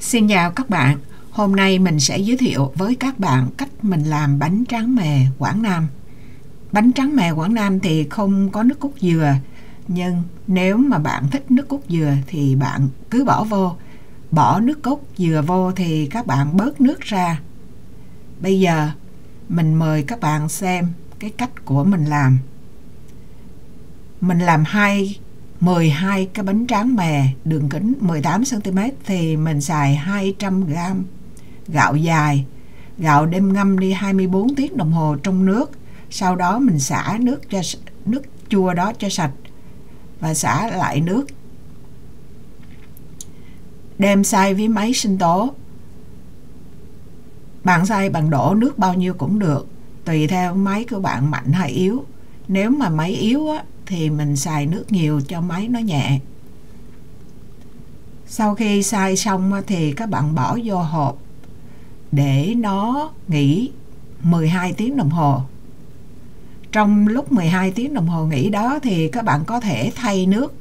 Xin chào các bạn. Hôm nay mình sẽ giới thiệu với các bạn cách mình làm bánh tráng mè Quảng Nam. Bánh tráng mè Quảng Nam thì không có nước cốt dừa, nhưng nếu mà bạn thích nước cốt dừa thì bạn cứ bỏ vô. Bỏ nước cốt dừa vô thì các bạn bớt nước ra. Bây giờ mình mời các bạn xem cái cách của mình làm. Mình làm 12 cái bánh tráng mè đường kính 18 cm thì mình xài 200g gạo dài. Gạo đem ngâm đi 24 tiếng đồng hồ trong nước. Sau đó mình xả nước chua đó cho sạch và xả lại nước. Đem xay với máy sinh tố. Bạn xay bằng đổ nước bao nhiêu cũng được, tùy theo máy của bạn mạnh hay yếu. Nếu mà máy yếu á, thì mình xài nước nhiều cho máy nó nhẹ. Sau khi xay xong thì các bạn bỏ vô hộp để nó nghỉ 12 tiếng đồng hồ. Trong lúc 12 tiếng đồng hồ nghỉ đó thì các bạn có thể thay nước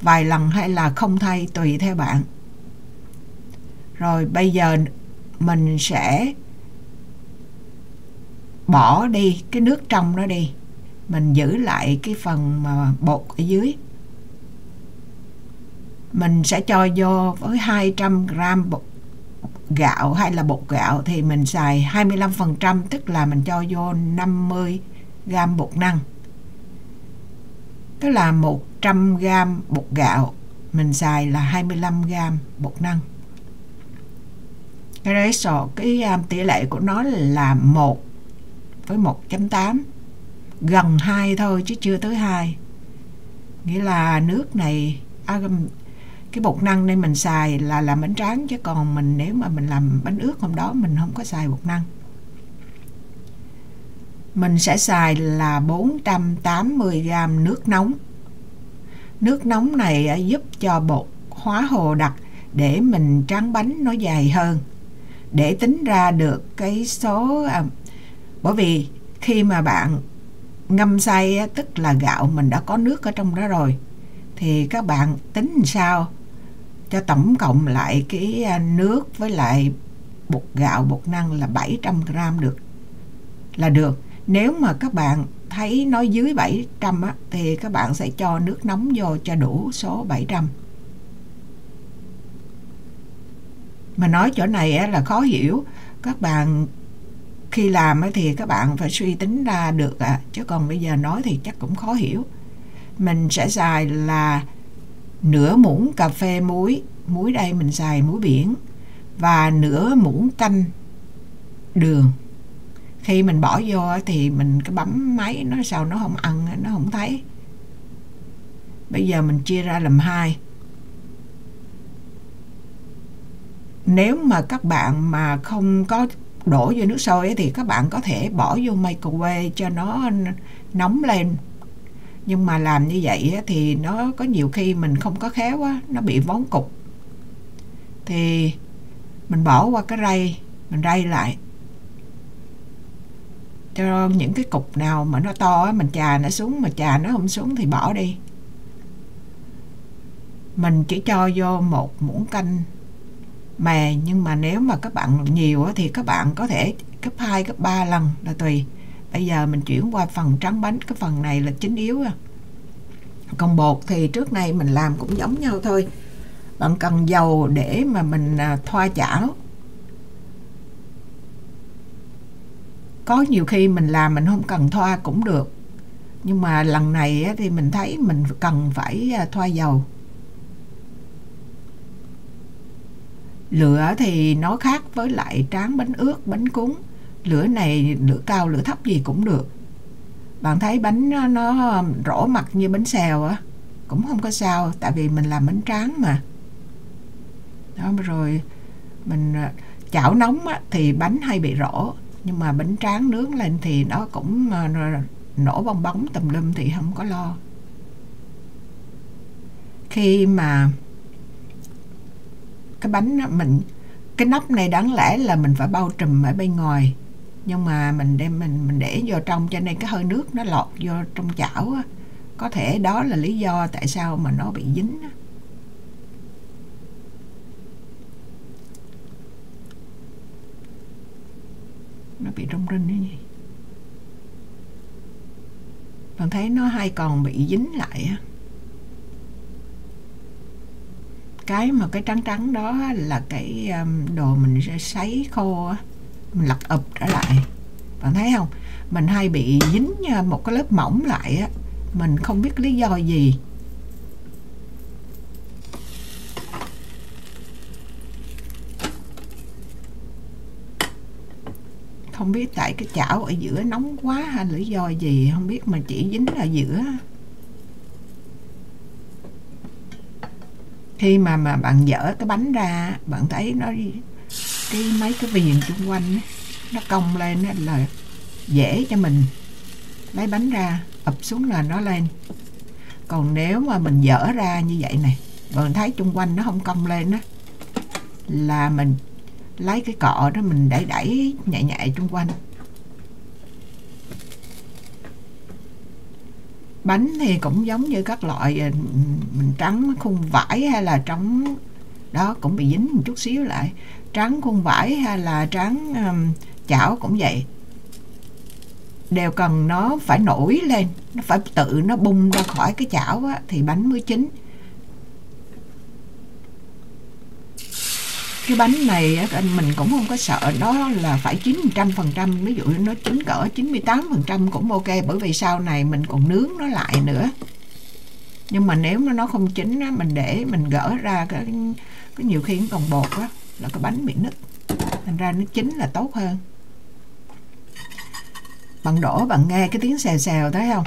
vài lần hay là không thay, tùy theo bạn. Rồi bây giờ mình sẽ bỏ đi cái nước trong đó đi. Mình giữ lại cái phần mà bột ở dưới. Mình sẽ cho vô với 200g bột gạo hay là bột gạo thì mình xài 25%, tức là mình cho vô 50g bột năng. Tức là 100g bột gạo mình xài là 25g bột năng. Cái ratio, cái tỷ lệ của nó là 1 với 1.8, gần 2 thôi chứ chưa tới 2. Nghĩa là nước này, cái bột năng này mình xài là làm bánh tráng, chứ còn nếu mà mình làm bánh ướt hôm đó mình không có xài bột năng. Mình sẽ xài là 480g nước nóng. Nước nóng này giúp cho bột hóa hồ đặc để mình tráng bánh nó dài hơn. Để tính ra được cái số, bởi vì khi mà bạn ngâm xay tức là gạo mình đã có nước ở trong đó rồi, thì các bạn tính làm sao cho tổng cộng lại cái nước với lại bột gạo, bột năng là 700g được. Nếu mà các bạn thấy nó dưới 700 thì các bạn sẽ cho nước nóng vô cho đủ số 700. Mà nói chỗ này là khó hiểu. Các bạn khi làm thì các bạn phải suy tính ra được chứ còn bây giờ nói thì chắc cũng khó hiểu. Mình sẽ xài là nửa muỗng cà phê muối. Muối đây mình xài muối biển. Và nửa muỗng canh đường. Khi mình bỏ vô thì mình cái bấm máy nó sao nó không ăn, nó không thấy. Bây giờ mình chia ra làm 2. Nếu mà các bạn mà không có đổ vô nước sôi thì các bạn có thể bỏ vô microwave cho nó nóng lên. Nhưng mà làm như vậy thì nó có nhiều khi mình không có khéo nó bị vón cục. Thì mình bỏ qua cái rây, mình rây lại. Cho những cái cục nào mà nó to mình chà nó xuống, mà chà nó không xuống thì bỏ đi. Mình chỉ cho vô 1 muỗng canh mè, nhưng mà nếu mà các bạn nhiều thì các bạn có thể gấp 2, gấp 3 lần là tùy. Bây giờ mình chuyển qua phần tráng bánh, cái phần này là chính yếu. Còn bột thì trước nay mình làm cũng giống nhau thôi. Bạn cần dầu để mà mình thoa chảo. Có nhiều khi mình làm mình không cần thoa cũng được, nhưng mà lần này thì mình thấy mình cần phải thoa dầu. Lửa thì nó khác với lại tráng bánh ướt, bánh cuốn. Lửa này lửa cao, lửa thấp gì cũng được. Bạn thấy bánh nó rỗ mặt như bánh xèo cũng không có sao, tại vì mình làm bánh tráng mà. Đó, rồi mình chảo nóng thì bánh hay bị rỗ, nhưng mà bánh tráng nướng lên thì nó cũng nổ bong bóng tùm lum thì không có lo. Khi mà cái bánh cái nắp này đáng lẽ là mình phải bao trùm ở bên ngoài, nhưng mà mình để vô trong cho nên cái hơi nước nó lọt vô trong chảo. Có thể đó là lý do tại sao mà nó bị dính. bị rung rinh như gì. Bạn thấy nó hay còn bị dính lại á. Cái mà cái trắng trắng đó là cái đồ mình sẽ sấy khô á, mình lặt ụp trở lại. Bạn thấy không? Mình hay bị dính một cái lớp mỏng lại á, mình không biết lý do gì. Không biết tại cái chảo ở giữa nóng quá hay lý do gì, không biết, mà chỉ dính ở giữa. Khi mà bạn dỡ cái bánh ra, bạn thấy nó mấy cái viền xung quanh ấy, nó cong lên là dễ cho mình lấy bánh ra, ập xuống là nó lên. Còn nếu mà mình dỡ ra như vậy này, bạn thấy xung quanh nó không cong lên đó, là mình lấy cái cọ đó mình đẩy nhẹ nhẹ xung quanh. Bánh thì cũng giống như các loại mình trắng khung vải hay là trắng đó cũng bị dính một chút xíu lại. Trắng khung vải hay là trắng chảo cũng vậy, đều cần nó phải nổi lên, nó phải tự nó bung ra khỏi cái chảo á, thì bánh mới chín. Cái bánh này mình cũng không có sợ đó là phải chín 100%, ví dụ nó chín cỡ 98% cũng ok, bởi vì sau này mình còn nướng nó lại nữa. Nhưng mà nếu nó không chín á, mình để mình gỡ ra cái nhiều khi nó còn bột á, là cái bánh bị nứt. Thành ra nó chín là tốt hơn. Bạn đổ bạn nghe cái tiếng xèo xèo thấy không?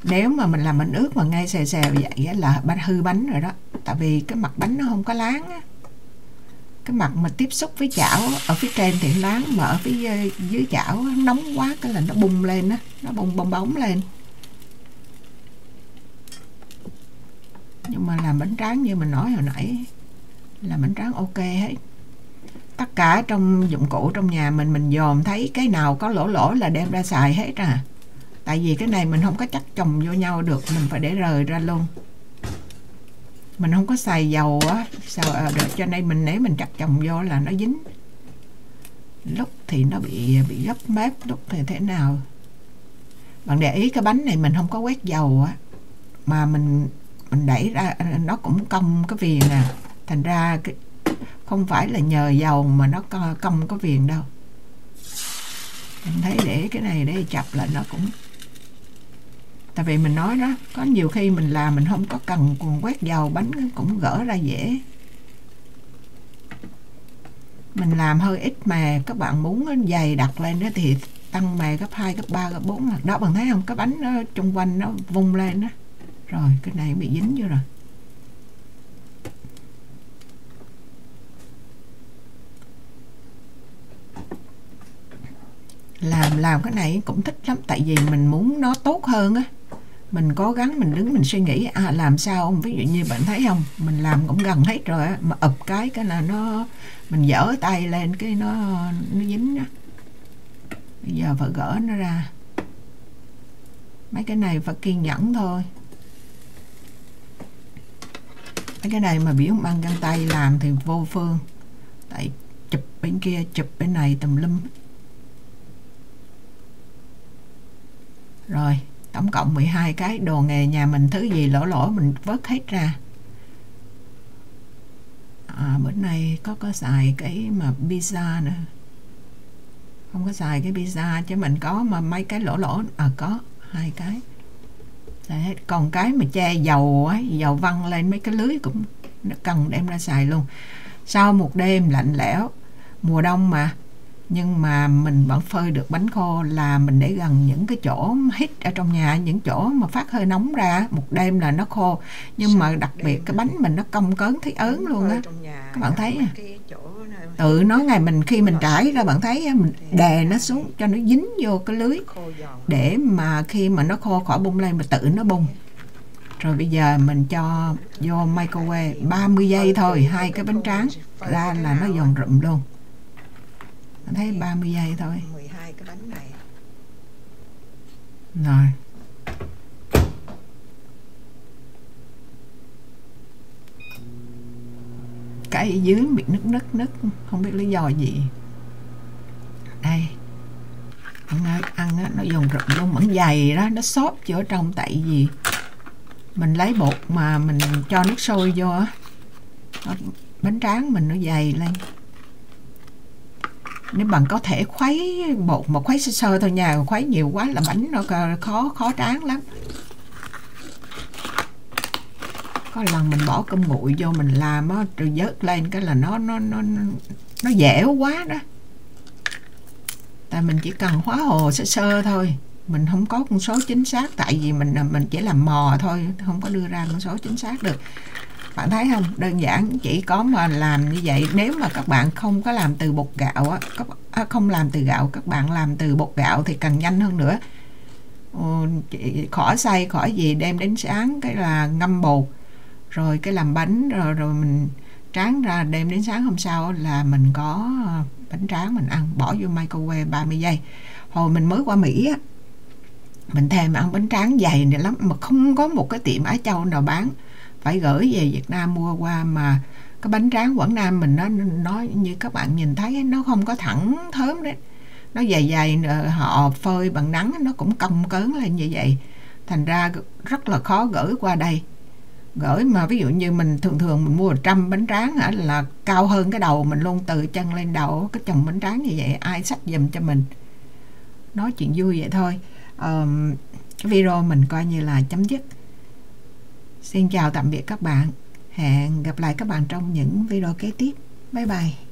Nếu mà mình làm bánh ướt mà nghe xèo xèo vậy là hư bánh rồi đó. Tại vì cái mặt bánh nó không có láng á. Cái mặt mà tiếp xúc với chảo ở phía trên thì láng, mà ở phía dưới chảo nóng quá cái là nó bung lên á, nó bong bóng lên. Nhưng mà làm bánh tráng như mình nói hồi nãy, làm bánh tráng ok hết. Tất cả trong dụng cụ trong nhà mình dòm thấy cái nào có lỗ là đem ra xài hết à. Tại vì cái này mình không có chắc chồng vô nhau được, mình phải để rời ra luôn. Mình không có xài dầu á, được, cho nên nếu mình chắc chồng vô là nó dính. Lúc thì nó bị gấp mép, lúc thì thế nào. Bạn để ý cái bánh này mình không có quét dầu á, mà mình đẩy ra nó cũng cong cái viền nè. Thành ra không phải là nhờ dầu mà nó cong cái viền đâu. Mình thấy để cái này để chập lại nó cũng. Tại vì mình nói đó, có nhiều khi mình làm mình không có cần quét dầu, bánh cũng gỡ ra dễ. Mình làm hơi ít mà các bạn muốn nó dày đặc lên đó thì tăng mè gấp 2, gấp 3, gấp 4. Đó bạn thấy không? Cái bánh nó xung quanh nó vung lên đó. Rồi cái này bị dính vô rồi. Làm cái này cũng thích lắm, tại vì mình muốn nó tốt hơn á. Mình cố gắng mình đứng mình suy nghĩ làm sao không. Ví dụ như bạn thấy không, mình làm cũng gần hết rồi á, mà ụp cái là nó, mình dở tay lên cái nó dính á. Bây giờ phải gỡ nó ra. Mấy cái này phải kiên nhẫn thôi. Mấy cái này mà biểu mang găng tay làm thì vô phương. Tại chụp bên kia, chụp bên này tùm lum. Rồi, tổng cộng 12 cái. Đồ nghề nhà mình thứ gì lỗ mình vớt hết ra. Bữa nay có xài cái mà pizza nữa. Không có xài cái pizza chứ mình có mà mấy cái lỗ có 2 cái. Hết. Còn cái mà che dầu á, dầu văng lên mấy cái lưới cũng cần đem ra xài luôn. Sau một đêm lạnh lẽo, mùa đông mà, nhưng mà mình vẫn phơi được bánh khô là mình để gần những cái chỗ hít ở trong nhà, những chỗ mà phát hơi nóng ra, một đêm là nó khô. Nhưng mà đặc biệt cái bánh mình nó cong cớn thấy ớn luôn á. Các bạn thấy tự nó khi mình trải ra, bạn thấy mình đè nó xuống cho nó dính vô cái lưới, để mà khi mà nó khô khỏi bung lên mà tự nó bung. Rồi bây giờ mình cho vô microwave 30 giây thôi, 2 cái bánh tráng ra là nó giòn rụm luôn. Mình thấy 30 giây thôi. 12 cái bánh này. Rồi. Cái dưới bị nứt, không biết lý do gì. Đây. ăn á, nó giòn rụm luôn, vẫn dày đó, nó xốp vô ở trong, tại vì mình lấy bột mà mình cho nước sôi vô á, bánh tráng mình nó dày lên. Nếu bạn có thể khuấy bột mà khuấy sơ sơ thôi nha, khuấy nhiều quá là bánh nó khó tráng lắm. Có lần mình bỏ cơm nguội vô mình làm á, rồi vớt lên cái là nó dẻo quá đó. Tại mình chỉ cần hóa hồ sơ sơ thôi, mình không có con số chính xác, tại vì mình chỉ làm mò thôi, không có đưa ra con số chính xác được. Bạn thấy không, đơn giản chỉ có mà làm như vậy. Nếu mà các bạn không có làm từ bột gạo á, không làm từ gạo, các bạn làm từ bột gạo thì càng nhanh hơn nữa. Khỏi xay khỏi gì, đem đến sáng cái là ngâm bột, rồi cái làm bánh, rồi mình tráng ra, đem đến sáng hôm sau là mình có bánh tráng mình ăn. Bỏ vô microwave 30 giây. Hồi mình mới qua Mỹ á, mình thèm ăn bánh tráng dày này lắm, mà không có một cái tiệm Á Châu nào bán, phải gửi về Việt Nam mua qua. Mà cái bánh tráng Quảng Nam mình nó như các bạn nhìn thấy, nó không có thẳng thớm đấy, nó dày dày, họ phơi bằng nắng nó cũng cong cớn lên như vậy, thành ra rất là khó gửi qua đây. Gửi mà ví dụ như mình thường mình mua 100 bánh tráng là cao hơn cái đầu mình luôn, từ chân lên đầu cái chồng bánh tráng như vậy, ai xách giùm cho mình. Nói chuyện vui vậy thôi. Cái video mình coi như là chấm dứt. Xin chào tạm biệt các bạn, hẹn gặp lại các bạn trong những video kế tiếp. Bye bye.